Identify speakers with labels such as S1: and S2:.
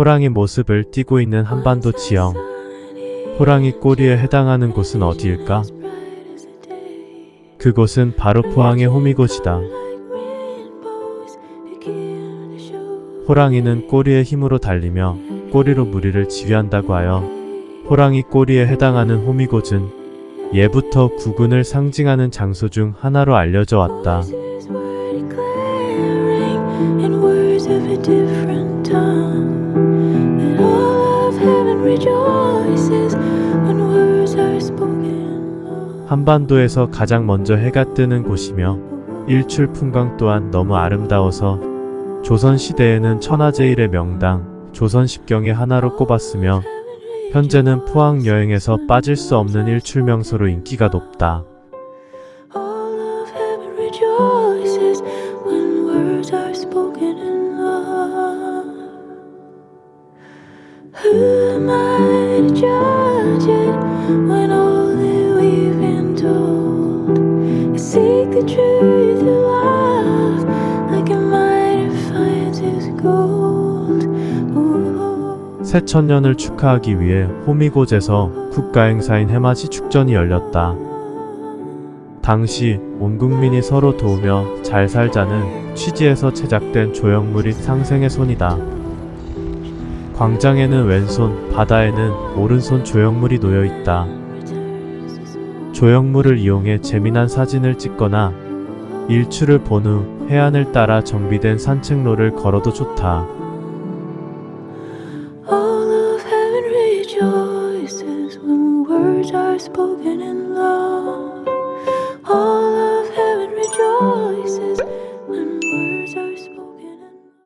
S1: 호랑이 모습을 띠고 있는 한반도 지형. 호랑이 꼬리에 해당하는 곳은 어디일까? 그곳은 바로 포항의 호미곶이다. 호랑이는 꼬리의 힘으로 달리며 꼬리로 무리를 지휘한다고 하여 호랑이 꼬리에 해당하는 호미곶은 예부터 국운을 상징하는 장소 중 하나로 알려져 왔다. 한반도에서 가장 먼저 해가 뜨는 곳이며 일출 풍광 또한 너무 아름다워서 조선시대에는 천하제일의 명당 조선십경의 하나로 꼽았으며 현재는 포항 여행에서 빠질 수 없는 일출 명소로 인기가 높다. 새천년을 축하하기 위해 호미곶에서 국가행사인 해맞이 축전이 열렸다. 당시 온 국민이 서로 도우며 잘 살자는 취지에서 제작된 조형물이 상생의 손이다. 광장에는 왼손, 바다에는 오른손 조형물이 놓여 있다. 조형물을 이용해 재미난 사진을 찍거나 일출을 본 후 해안을 따라 정비된 산책로를 걸어도 좋다.
S2: Rejoices when words are spoken in love.